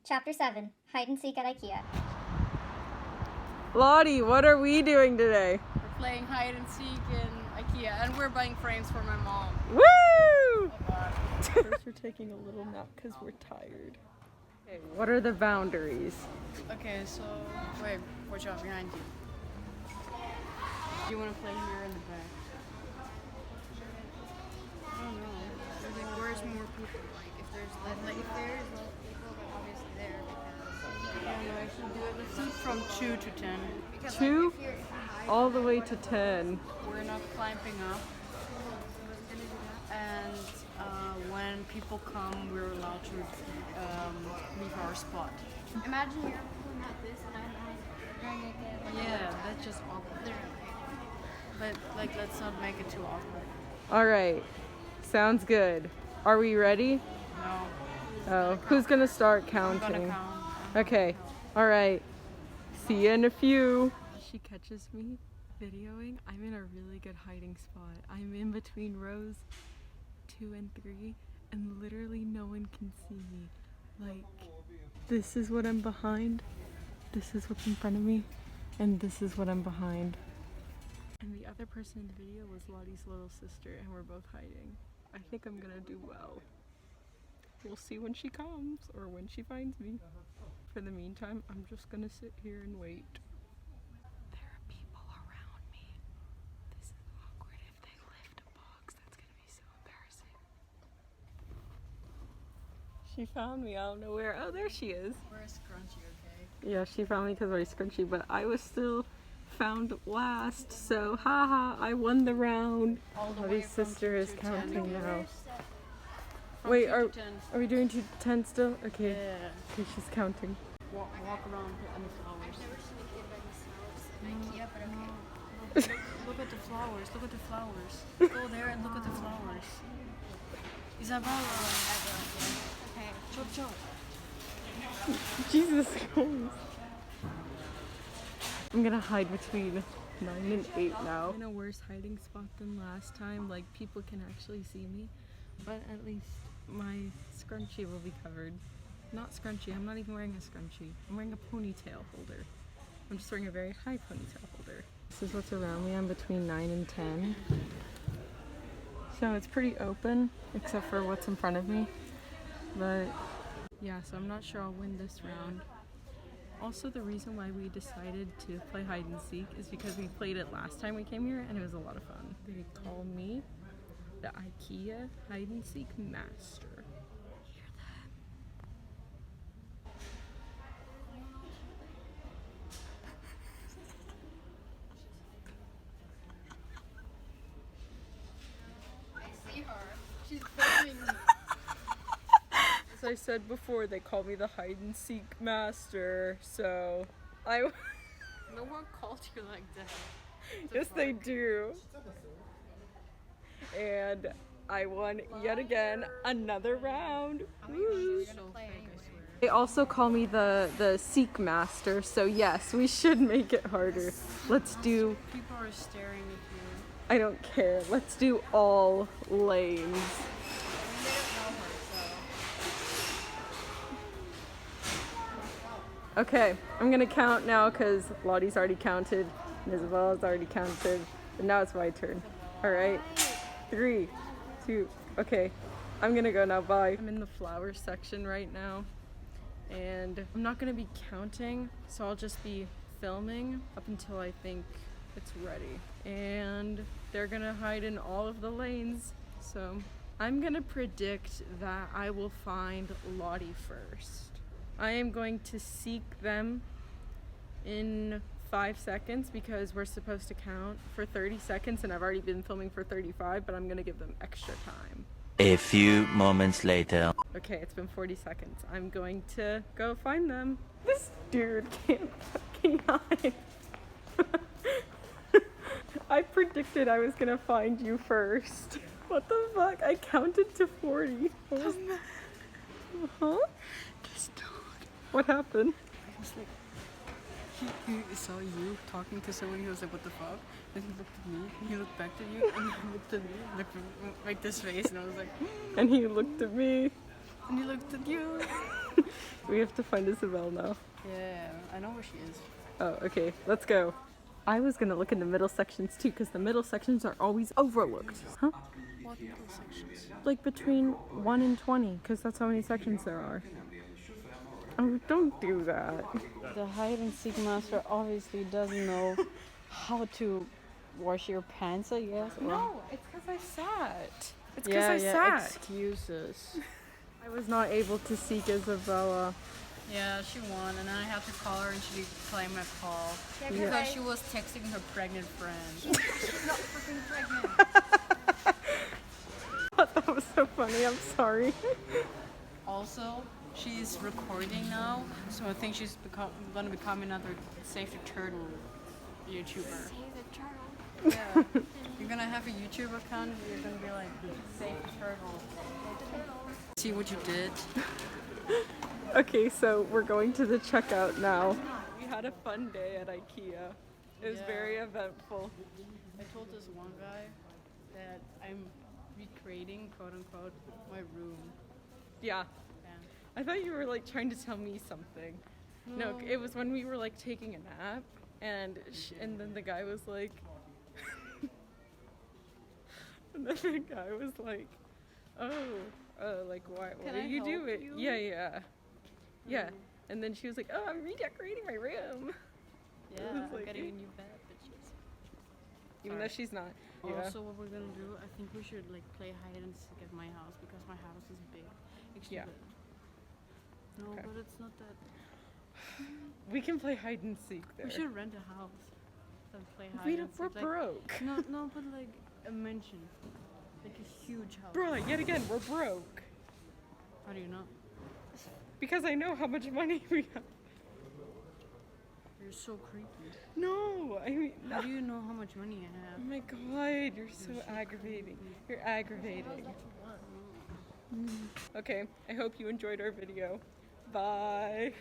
Chapter 7, Hide and Seek at IKEA. Lottie, what are we doing today? We're playing hide and seek in IKEA, and we're buying frames for my mom. Woo! Oh God. First, we're taking a little nap because we're tired. Okay, what are the boundaries? Okay, so wait, watch out behind you. You want to play here in the back? I don't know. Like, where's more people? Like, if there's less people, but obviously there because. Yeah, no, actually do it. Let's do it from 2 to 10. Because, 2 like, if you're all the way to 10. We're not climbing up. And when people come, we're allowed to leave our spot. Imagine you're pulling out this and I'm naked. Yeah, that's just awkward. But like, let's not make it too awkward. All right, sounds good. Are we ready? No. Oh, who's gonna start I'm counting? gonna count. Okay, all right. See you in a few. She catches me videoing. I'm in a really good hiding spot. I'm in between rows 2 and 3, and literally no one can see me. Like, this is what I'm behind, this is what's in front of me, and this is what I'm behind. And the other person in the video was Lottie's little sister, and we're both hiding. I think I'm gonna do well. We'll see when she comes, or when she finds me. For the meantime, I'm just gonna sit here and wait. There are people around me. This is awkward. If they lift a box, that's gonna be so embarrassing. She found me. I don't know where. Oh, there she is. We're a scrunchy, okay? Yeah, she found me because we're scrunchy, but I was still found last, so haha, I won the round. Lottie's sister is counting now. Wait, are we doing 2 to 10 still? Okay. Yeah. Okay, she's counting. Walk around on the flowers. IKEA, but okay. Look at the flowers. Look at the flowers. Go there and look at the flowers. Isabella. Okay. Chop chop. Jesus Christ. I'm gonna hide between 9 and 8 now. I'm in a worse hiding spot than last time. Like, people can actually see me, but at least my scrunchie will be covered. Not scrunchie, I'm not even wearing a scrunchie. I'm wearing a ponytail holder. I'm just wearing a very high ponytail holder. This is what's around me. I'm between 9 and 10. So it's pretty open, except for what's in front of me. But yeah, so I'm not sure I'll win this round. Also, the reason why we decided to play hide and seek is because we played it last time we came here and it was a lot of fun. They call me the IKEA hide and seek master. Hear that? I see her. She's filming me. As I said before, they call me the hide and seek master, so No one called you like that. yes, they do. And I won yet again another round. Woo. They also call me the seek master, so yes, we should make it harder. Let's do. People are staring at you. I don't care. Let's do all lanes. Okay, I'm gonna count now because Lottie's already counted, and Isabella's already counted, and now it's my turn. All right, 3, 2, okay, I'm gonna go now, bye. I'm in the flowers section right now, and I'm not gonna be counting, so I'll just be filming up until I think it's ready. And they're gonna hide in all of the lanes, so I'm gonna predict that I will find Lottie first. I am going to seek them in 5 seconds because we're supposed to count for 30 seconds and I've already been filming for 35, but I'm gonna give them extra time. A few moments later. Okay, it's been 40 seconds. I'm going to go find them. This dude can't fucking hide. I predicted I was gonna find you first. What the fuck? I counted to 40. Huh? This dude. What happened? He was like, he saw you talking to someone. He was like, what the fuck? Then he looked at me, and he looked back at you, and he looked at me, looked like this face, and I was like, And he looked at me. and he looked at you. We have to find Isabel now. Yeah, I know where she is. Oh, okay, let's go. I was gonna look in the middle sections too, because the middle sections are always overlooked. Huh? What middle sections? Like between 1 and 20, because that's how many sections there are. Oh, don't do that. The hide and seek master obviously doesn't know how to wash your pants, I guess. Or... No, it's because I sat. It's because I sat. Excuses. I was not able to seek Isabella. Yeah, she won, and then I had to call her and she declined my call. Yeah, Because she was texting her pregnant friend. She's not freaking pregnant. That was so funny, I'm sorry. Also, she's recording now, so I think she's gonna become another Save the Turtle YouTuber. Save the turtle. Yeah. You're gonna have a YouTube account and you're gonna be like, Save the Turtle. See what you did? Okay, so we're going to the checkout now. We had a fun day at IKEA. It was very eventful. I told this one guy that I'm recreating, quote unquote, my room. Yeah. Yeah. I thought you were like trying to tell me something. No, it was when we were like taking a nap, and then the guy was like, and then the guy was like, like why Can do I you do help it? you? Yeah. And then she was like, oh, I'm redecorating my room. Yeah, was I'm like- getting a new bed, bitches. Even though she's not. Yeah. Also, what we're gonna do, I think we should like play hide and seek at my house because my house is big. Actually, Yeah. No, Okay. but it's not that. We can play hide and seek there. We should rent a house and play hide and seek. We're Like, broke. no, but like a mansion, like a huge house. Bruh, yet again, we're broke. How do you know? Because I know how much money we have. You're so creepy. No, I mean, How do you know how much money I oh have? my god, you're so aggravating. You're aggravating. Okay, I hope you enjoyed our video. Bye.